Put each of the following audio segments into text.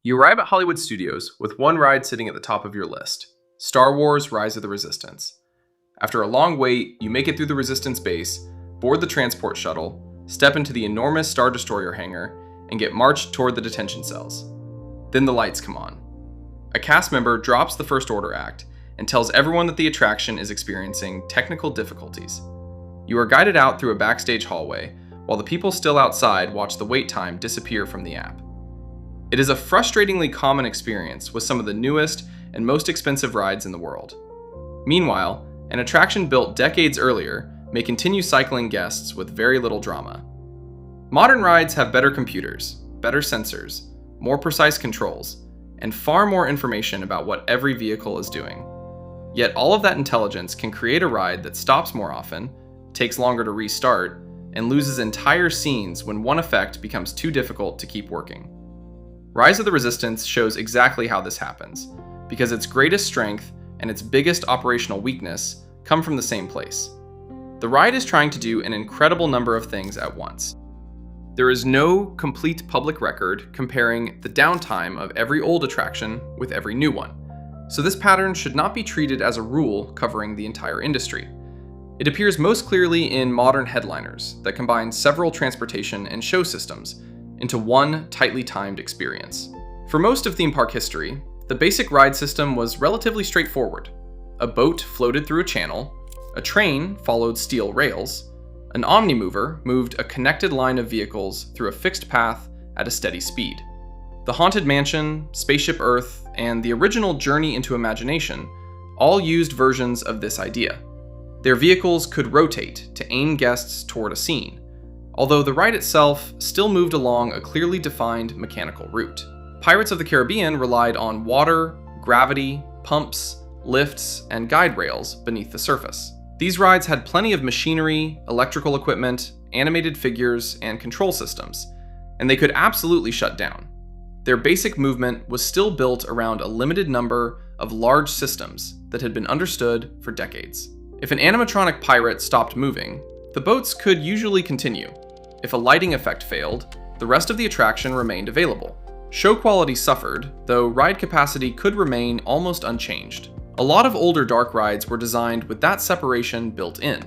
You arrive at Hollywood Studios with one ride sitting at the top of your list: Star Wars: Rise of the Resistance. After a long wait, you make it through the Resistance base, board the transport shuttle, step into the enormous Star Destroyer hangar, and get marched toward the detention cells. Then the lights come on. A cast member drops the First Order Act and tells everyone that the attraction is experiencing technical difficulties. You are guided out through a backstage hallway, while the people still outside watch the wait time disappear from the app. It is a frustratingly common experience with some of the newest and most expensive rides in the world. Meanwhile, an attraction built decades earlier may continue cycling guests with very little drama. Modern rides have better computers, better sensors, more precise controls, and far more information about what every vehicle is doing. Yet all of that intelligence can create a ride that stops more often, takes longer to restart, and loses entire scenes when one effect becomes too difficult to keep working. Rise of the Resistance shows exactly how this happens, because its greatest strength and its biggest operational weakness come from the same place. The ride is trying to do an incredible number of things at once. There is no complete public record comparing the downtime of every old attraction with every new one, so this pattern should not be treated as a rule covering the entire industry. It appears most clearly in modern headliners that combine several transportation and show systems into one tightly timed experience. For most of theme park history, the basic ride system was relatively straightforward. A boat floated through a channel, a train followed steel rails, an omnimover moved a connected line of vehicles through a fixed path at a steady speed. The Haunted Mansion, Spaceship Earth, and the original Journey into Imagination all used versions of this idea. Their vehicles could rotate to aim guests toward a scene, although the ride itself still moved along a clearly defined mechanical route. Pirates of the Caribbean relied on water, gravity, pumps, lifts, and guide rails beneath the surface. These rides had plenty of machinery, electrical equipment, animated figures, and control systems, and they could absolutely shut down. Their basic movement was still built around a limited number of large systems that had been understood for decades. If an animatronic pirate stopped moving, the boats could usually continue. If a lighting effect failed, the rest of the attraction remained available. Show quality suffered, though ride capacity could remain almost unchanged. A lot of older dark rides were designed with that separation built in.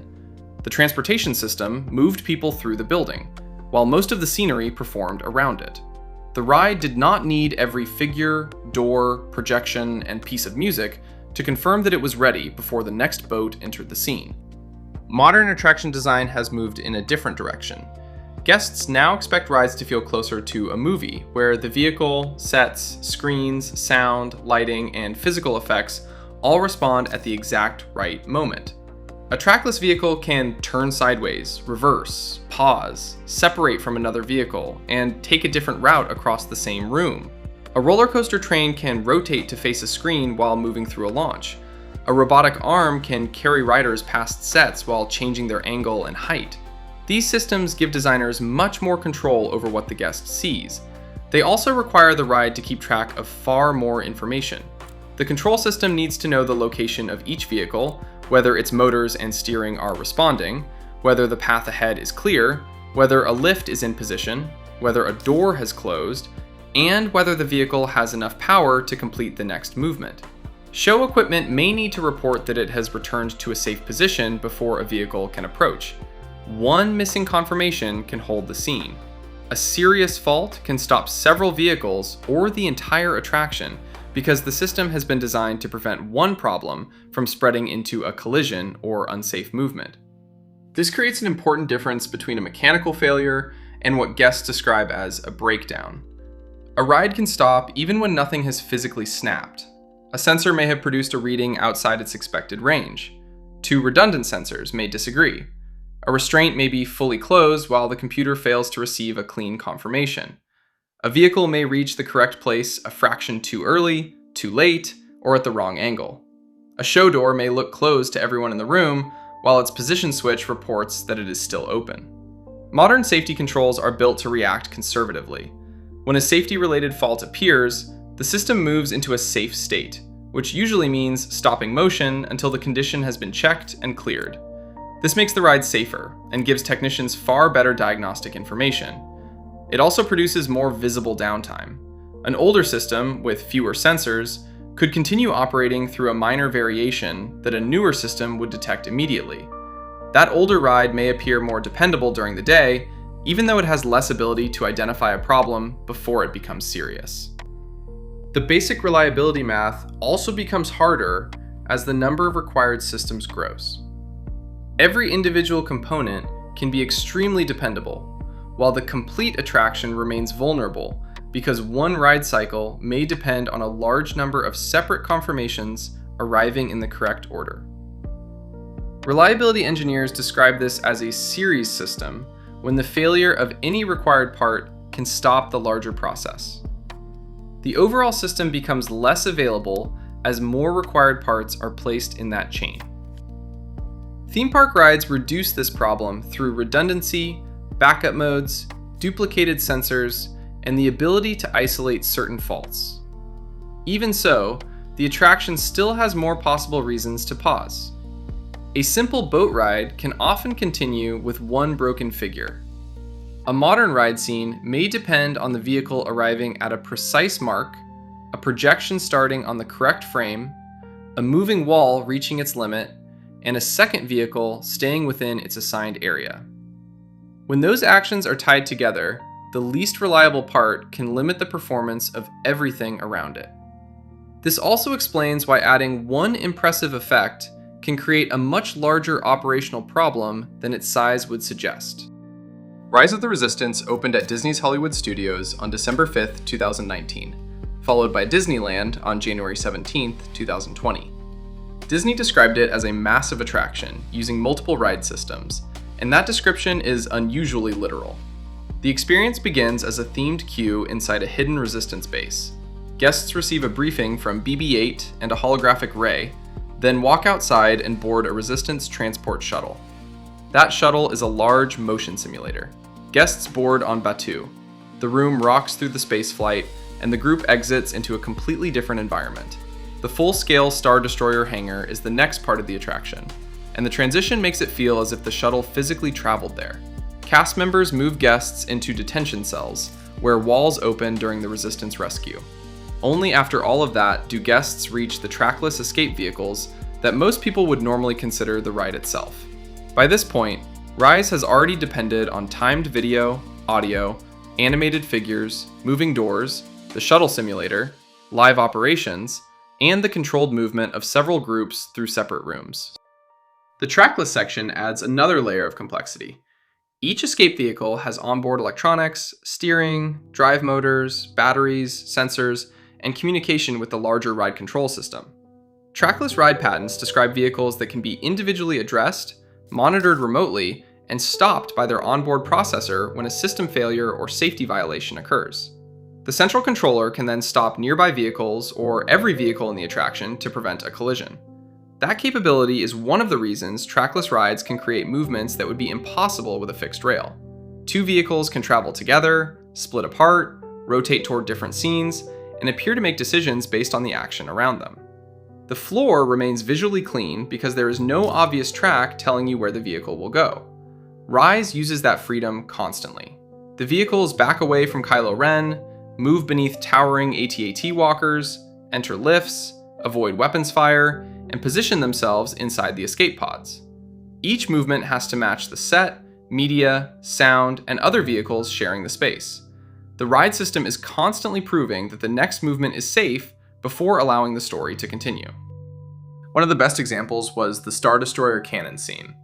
The transportation system moved people through the building, while most of the scenery performed around it. The ride did not need every figure, door, projection, and piece of music to confirm that it was ready before the next boat entered the scene. Modern attraction design has moved in a different direction. Guests now expect rides to feel closer to a movie, where the vehicle, sets, screens, sound, lighting, and physical effects all respond at the exact right moment. A trackless vehicle can turn sideways, reverse, pause, separate from another vehicle, and take a different route across the same room. A roller coaster train can rotate to face a screen while moving through a launch. A robotic arm can carry riders past sets while changing their angle and height. These systems give designers much more control over what the guest sees. They also require the ride to keep track of far more information. The control system needs to know the location of each vehicle, whether its motors and steering are responding, whether the path ahead is clear, whether a lift is in position, whether a door has closed, and whether the vehicle has enough power to complete the next movement. Show equipment may need to report that it has returned to a safe position before a vehicle can approach. One missing confirmation can hold the scene. A serious fault can stop several vehicles or the entire attraction because the system has been designed to prevent one problem from spreading into a collision or unsafe movement. This creates an important difference between a mechanical failure and what guests describe as a breakdown. A ride can stop even when nothing has physically snapped. A sensor may have produced a reading outside its expected range. Two redundant sensors may disagree. A restraint may be fully closed while the computer fails to receive a clean confirmation. A vehicle may reach the correct place a fraction too early, too late, or at the wrong angle. A show door may look closed to everyone in the room, while its position switch reports that it is still open. Modern safety controls are built to react conservatively. When a safety-related fault appears, the system moves into a safe state, which usually means stopping motion until the condition has been checked and cleared. This makes the ride safer and gives technicians far better diagnostic information. It also produces more visible downtime. An older system with fewer sensors could continue operating through a minor variation that a newer system would detect immediately. That older ride may appear more dependable during the day, even though it has less ability to identify a problem before it becomes serious. The basic reliability math also becomes harder as the number of required systems grows. Every individual component can be extremely dependable, while the complete attraction remains vulnerable because one ride cycle may depend on a large number of separate confirmations arriving in the correct order. Reliability engineers describe this as a series system when the failure of any required part can stop the larger process. The overall system becomes less available as more required parts are placed in that chain. Theme park rides reduce this problem through redundancy, backup modes, duplicated sensors, and the ability to isolate certain faults. Even so, the attraction still has more possible reasons to pause. A simple boat ride can often continue with one broken figure. A modern ride scene may depend on the vehicle arriving at a precise mark, a projection starting on the correct frame, a moving wall reaching its limit, and a second vehicle staying within its assigned area. When those actions are tied together, the least reliable part can limit the performance of everything around it. This also explains why adding one impressive effect can create a much larger operational problem than its size would suggest. Rise of the Resistance opened at Disney's Hollywood Studios on December 5, 2019, followed by Disneyland on January 17, 2020. Disney described it as a massive attraction using multiple ride systems, and that description is unusually literal. The experience begins as a themed queue inside a hidden Resistance base. Guests receive a briefing from BB-8 and a holographic Ray, then walk outside and board a Resistance transport shuttle. That shuttle is a large motion simulator. Guests board on Batuu. The room rocks through the spaceflight, and the group exits into a completely different environment. The full-scale Star Destroyer hangar is the next part of the attraction, and the transition makes it feel as if the shuttle physically traveled there. Cast members move guests into detention cells, where walls open during the Resistance rescue. Only after all of that do guests reach the trackless escape vehicles that most people would normally consider the ride itself. By this point, Rise has already depended on timed video, audio, animated figures, moving doors, the shuttle simulator, live operations, and the controlled movement of several groups through separate rooms. The trackless section adds another layer of complexity. Each escape vehicle has onboard electronics, steering, drive motors, batteries, sensors, and communication with the larger ride control system. Trackless ride patents describe vehicles that can be individually addressed, monitored remotely, and stopped by their onboard processor when a system failure or safety violation occurs. The central controller can then stop nearby vehicles or every vehicle in the attraction to prevent a collision. That capability is one of the reasons trackless rides can create movements that would be impossible with a fixed rail. Two vehicles can travel together, split apart, rotate toward different scenes, and appear to make decisions based on the action around them. The floor remains visually clean because there is no obvious track telling you where the vehicle will go. Rise uses that freedom constantly. The vehicles back away from Kylo Ren, move beneath towering AT-AT walkers, enter lifts, avoid weapons fire, and position themselves inside the escape pods. Each movement has to match the set, media, sound, and other vehicles sharing the space. The ride system is constantly proving that the next movement is safe before allowing the story to continue. One of the best examples was the Star Destroyer cannon scene.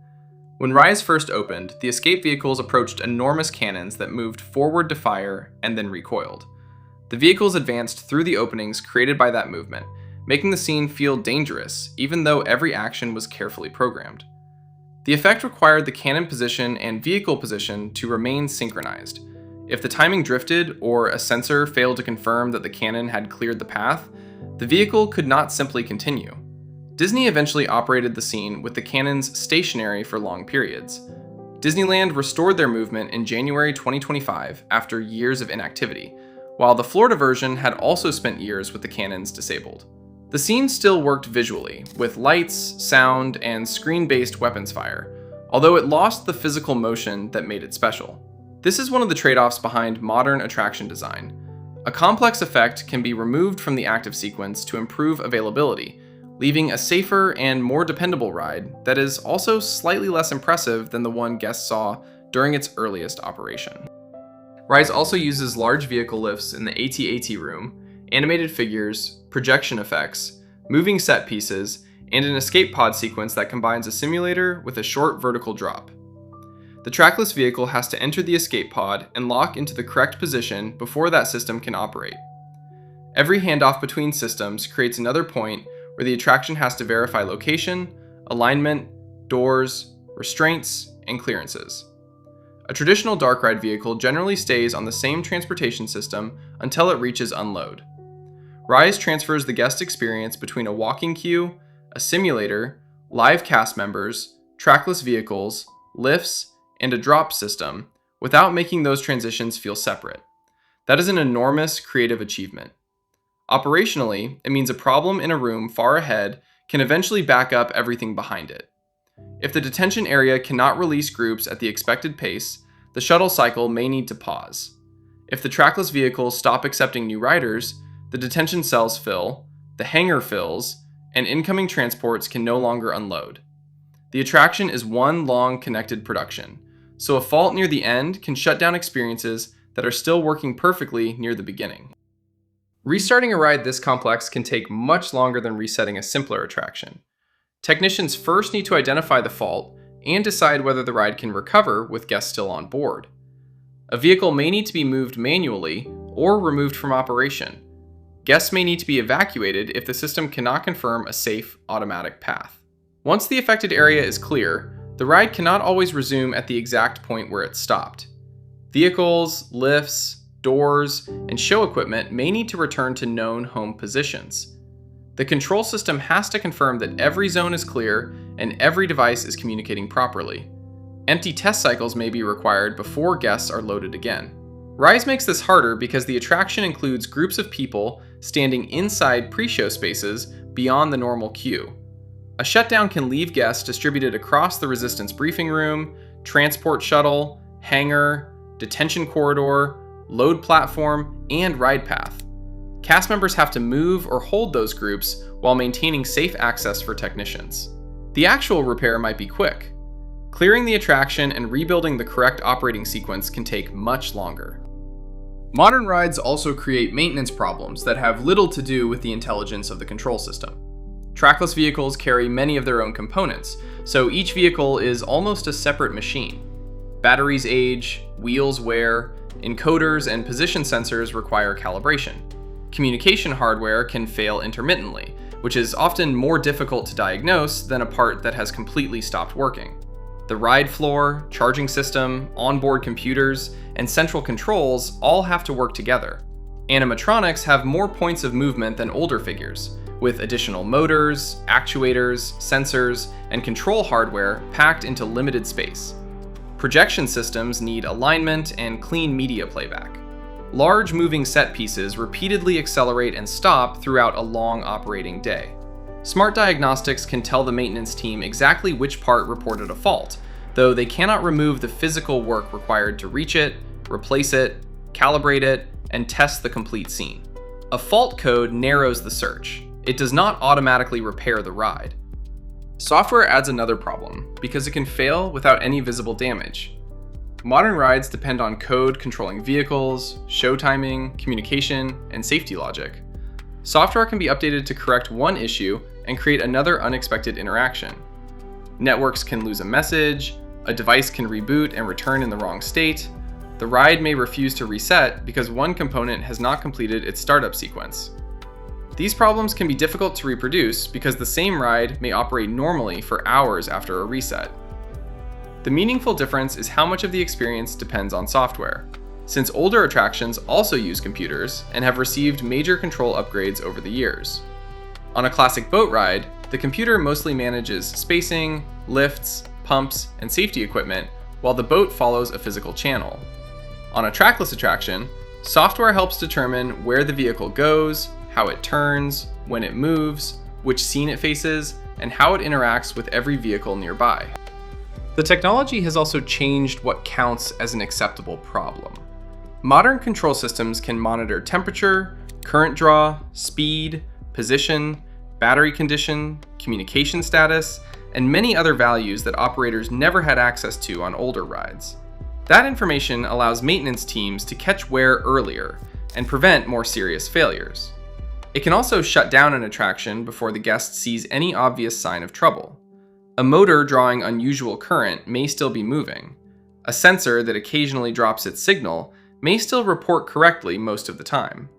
When Rise first opened, the escape vehicles approached enormous cannons that moved forward to fire and then recoiled. The vehicles advanced through the openings created by that movement, making the scene feel dangerous, even though every action was carefully programmed. The effect required the cannon position and vehicle position to remain synchronized. If the timing drifted or a sensor failed to confirm that the cannon had cleared the path, the vehicle could not simply continue. Disney eventually operated the scene with the cannons stationary for long periods. Disneyland restored their movement in January 2025 after years of inactivity, while the Florida version had also spent years with the cannons disabled. The scene still worked visually, with lights, sound, and screen-based weapons fire, although it lost the physical motion that made it special. This is one of the trade-offs behind modern attraction design. A complex effect can be removed from the active sequence to improve availability, leaving a safer and more dependable ride that is also slightly less impressive than the one guests saw during its earliest operation. Rise also uses large vehicle lifts in the AT-AT room, animated figures, projection effects, moving set pieces, and an escape pod sequence that combines a simulator with a short vertical drop. The trackless vehicle has to enter the escape pod and lock into the correct position before that system can operate. Every handoff between systems creates another point where the attraction has to verify location, alignment, doors, restraints, and clearances. A traditional dark ride vehicle generally stays on the same transportation system until it reaches unload. Rise transfers the guest experience between a walking queue, a simulator, live cast members, trackless vehicles, lifts, and a drop system without making those transitions feel separate. That is an enormous creative achievement. Operationally, it means a problem in a room far ahead can eventually back up everything behind it. If the detention area cannot release groups at the expected pace, the shuttle cycle may need to pause. If the trackless vehicles stop accepting new riders, the detention cells fill, the hangar fills, and incoming transports can no longer unload. The attraction is one long connected production, so a fault near the end can shut down experiences that are still working perfectly near the beginning. Restarting a ride this complex can take much longer than resetting a simpler attraction. Technicians first need to identify the fault and decide whether the ride can recover with guests still on board. A vehicle may need to be moved manually or removed from operation. Guests may need to be evacuated if the system cannot confirm a safe, automatic path. Once the affected area is clear, the ride cannot always resume at the exact point where it stopped. Vehicles, lifts, doors, and show equipment may need to return to known home positions. The control system has to confirm that every zone is clear and every device is communicating properly. Empty test cycles may be required before guests are loaded again. Rise makes this harder because the attraction includes groups of people standing inside pre-show spaces beyond the normal queue. A shutdown can leave guests distributed across the Resistance briefing room, transport shuttle, hangar, detention corridor, load platform, and ride path. Cast members have to move or hold those groups while maintaining safe access for technicians. The actual repair might be quick. Clearing the attraction and rebuilding the correct operating sequence can take much longer. Modern rides also create maintenance problems that have little to do with the intelligence of the control system. Trackless vehicles carry many of their own components, so each vehicle is almost a separate machine. Batteries age, wheels wear, encoders and position sensors require calibration. Communication hardware can fail intermittently, which is often more difficult to diagnose than a part that has completely stopped working. The ride floor, charging system, onboard computers, and central controls all have to work together. Animatronics have more points of movement than older figures, with additional motors, actuators, sensors, and control hardware packed into limited space. Projection systems need alignment and clean media playback. Large moving set pieces repeatedly accelerate and stop throughout a long operating day. Smart diagnostics can tell the maintenance team exactly which part reported a fault, though they cannot remove the physical work required to reach it, replace it, calibrate it, and test the complete scene. A fault code narrows the search. It does not automatically repair the ride. Software adds another problem, because it can fail without any visible damage. Modern rides depend on code controlling vehicles, show timing, communication, and safety logic. Software can be updated to correct one issue and create another unexpected interaction. Networks can lose a message, a device can reboot and return in the wrong state, the ride may refuse to reset because one component has not completed its startup sequence. These problems can be difficult to reproduce because the same ride may operate normally for hours after a reset. The meaningful difference is how much of the experience depends on software, since older attractions also use computers and have received major control upgrades over the years. On a classic boat ride, the computer mostly manages spacing, lifts, pumps, and safety equipment, while the boat follows a physical channel. On a trackless attraction, software helps determine where the vehicle goes, how it turns, when it moves, which scene it faces, and how it interacts with every vehicle nearby. The technology has also changed what counts as an acceptable problem. Modern control systems can monitor temperature, current draw, speed, position, battery condition, communication status, and many other values that operators never had access to on older rides. That information allows maintenance teams to catch wear earlier and prevent more serious failures. It can also shut down an attraction before the guest sees any obvious sign of trouble. A motor drawing unusual current may still be moving. A sensor that occasionally drops its signal may still report correctly most of the time.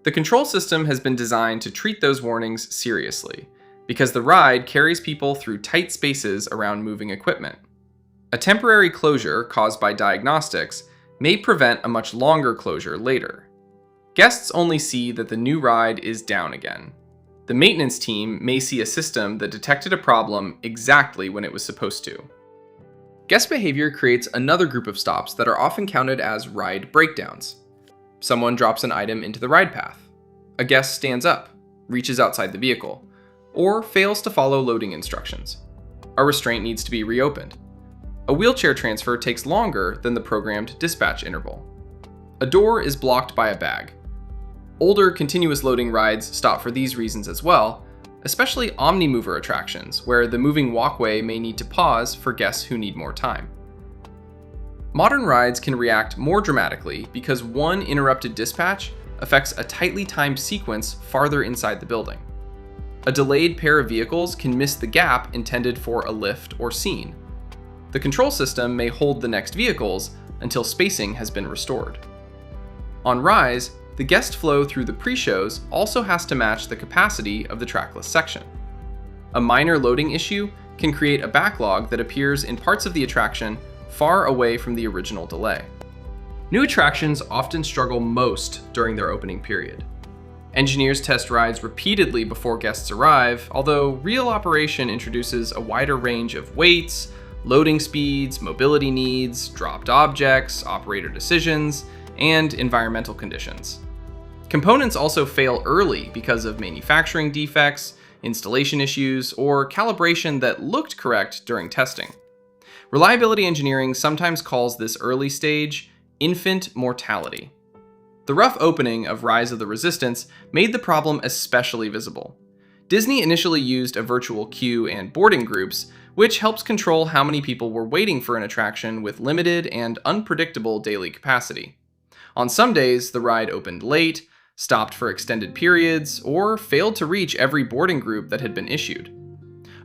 The control system has been designed to treat those warnings seriously, because the ride carries people through tight spaces around moving equipment. A temporary closure caused by diagnostics may prevent a much longer closure later. Guests only see that the new ride is down again. The maintenance team may see a system that detected a problem exactly when it was supposed to. Guest behavior creates another group of stops that are often counted as ride breakdowns. Someone drops an item into the ride path. A guest stands up, reaches outside the vehicle, or fails to follow loading instructions. A restraint needs to be reopened. A wheelchair transfer takes longer than the programmed dispatch interval. A door is blocked by a bag. Older continuous loading rides stop for these reasons as well, especially omnimover attractions, where the moving walkway may need to pause for guests who need more time. Modern rides can react more dramatically because one interrupted dispatch affects a tightly timed sequence farther inside the building. A delayed pair of vehicles can miss the gap intended for a lift or scene. The control system may hold the next vehicles until spacing has been restored. On Rise, the guest flow through the pre-shows also has to match the capacity of the trackless section. A minor loading issue can create a backlog that appears in parts of the attraction far away from the original delay. New attractions often struggle most during their opening period. Engineers test rides repeatedly before guests arrive, although real operation introduces a wider range of weights, loading speeds, mobility needs, dropped objects, operator decisions, and environmental conditions. Components also fail early because of manufacturing defects, installation issues, or calibration that looked correct during testing. Reliability engineering sometimes calls this early stage infant mortality. The rough opening of Rise of the Resistance made the problem especially visible. Disney initially used a virtual queue and boarding groups, which helps control how many people were waiting for an attraction with limited and unpredictable daily capacity. On some days, the ride opened late, stopped for extended periods, or failed to reach every boarding group that had been issued.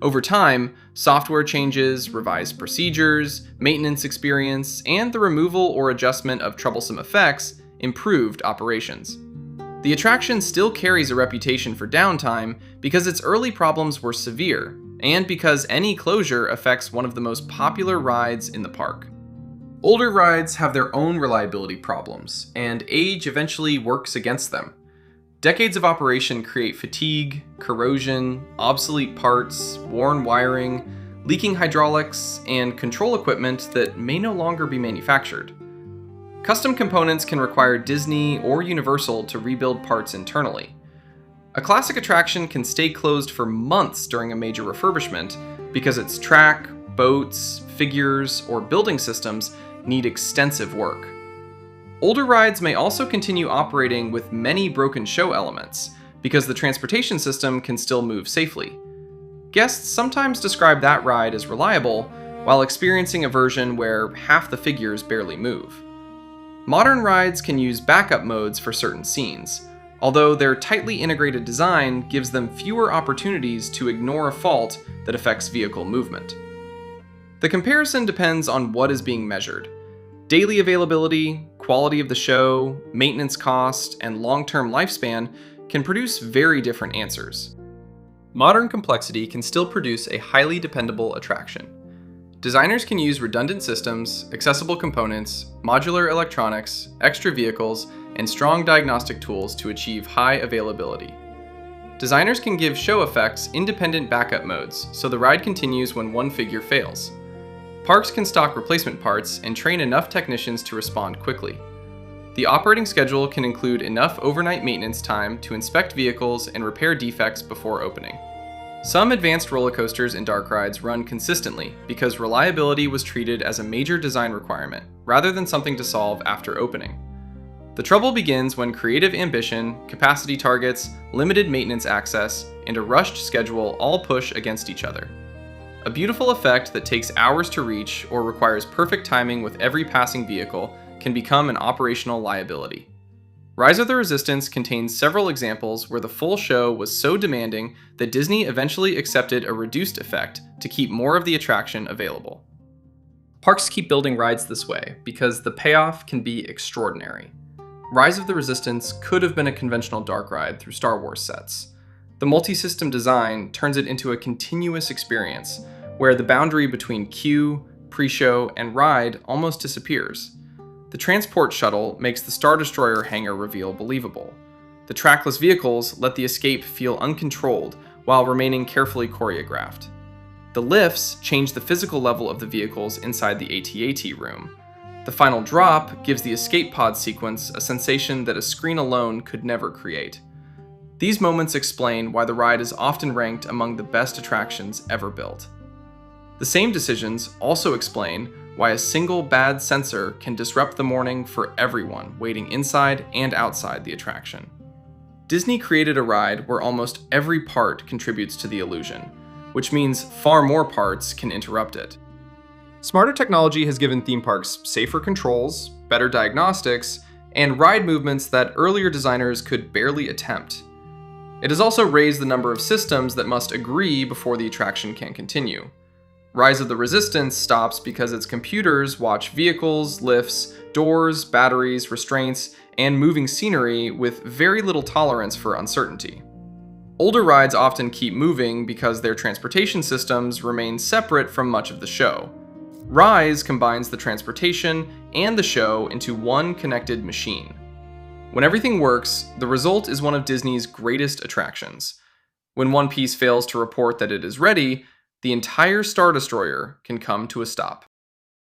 Over time, software changes, revised procedures, maintenance experience, and the removal or adjustment of troublesome effects improved operations. The attraction still carries a reputation for downtime because its early problems were severe, and because any closure affects one of the most popular rides in the park. Older rides have their own reliability problems, and age eventually works against them. Decades of operation create fatigue, corrosion, obsolete parts, worn wiring, leaking hydraulics, and control equipment that may no longer be manufactured. Custom components can require Disney or Universal to rebuild parts internally. A classic attraction can stay closed for months during a major refurbishment because its track, boats, figures, or building systems need extensive work. Older rides may also continue operating with many broken show elements because the transportation system can still move safely. Guests sometimes describe that ride as reliable while experiencing a version where half the figures barely move. Modern rides can use backup modes for certain scenes, although their tightly integrated design gives them fewer opportunities to ignore a fault that affects vehicle movement. The comparison depends on what is being measured. Daily availability, quality of the show, maintenance cost, and long-term lifespan can produce very different answers. Modern complexity can still produce a highly dependable attraction. Designers can use redundant systems, accessible components, modular electronics, extra vehicles, and strong diagnostic tools to achieve high availability. Designers can give show effects independent backup modes, so the ride continues when one figure fails. Parks can stock replacement parts and train enough technicians to respond quickly. The operating schedule can include enough overnight maintenance time to inspect vehicles and repair defects before opening. Some advanced roller coasters and dark rides run consistently because reliability was treated as a major design requirement rather than something to solve after opening. The trouble begins when creative ambition, capacity targets, limited maintenance access, and a rushed schedule all push against each other. A beautiful effect that takes hours to reach or requires perfect timing with every passing vehicle can become an operational liability. Rise of the Resistance contains several examples where the full show was so demanding that Disney eventually accepted a reduced effect to keep more of the attraction available. Parks keep building rides this way because the payoff can be extraordinary. Rise of the Resistance could have been a conventional dark ride through Star Wars sets. The multi-system design turns it into a continuous experience, where the boundary between queue, pre-show, and ride almost disappears. The transport shuttle makes the Star Destroyer hangar reveal believable. The trackless vehicles let the escape feel uncontrolled while remaining carefully choreographed. The lifts change the physical level of the vehicles inside the AT-AT room. The final drop gives the escape pod sequence a sensation that a screen alone could never create. These moments explain why the ride is often ranked among the best attractions ever built. The same decisions also explain why a single bad sensor can disrupt the morning for everyone waiting inside and outside the attraction. Disney created a ride where almost every part contributes to the illusion, which means far more parts can interrupt it. Smarter technology has given theme parks safer controls, better diagnostics, and ride movements that earlier designers could barely attempt. It has also raised the number of systems that must agree before the attraction can continue. Rise of the Resistance stops because its computers watch vehicles, lifts, doors, batteries, restraints, and moving scenery with very little tolerance for uncertainty. Older rides often keep moving because their transportation systems remain separate from much of the show. Rise combines the transportation and the show into one connected machine. When everything works, the result is one of Disney's greatest attractions. When one piece fails to report that it is ready, the entire Star Destroyer can come to a stop.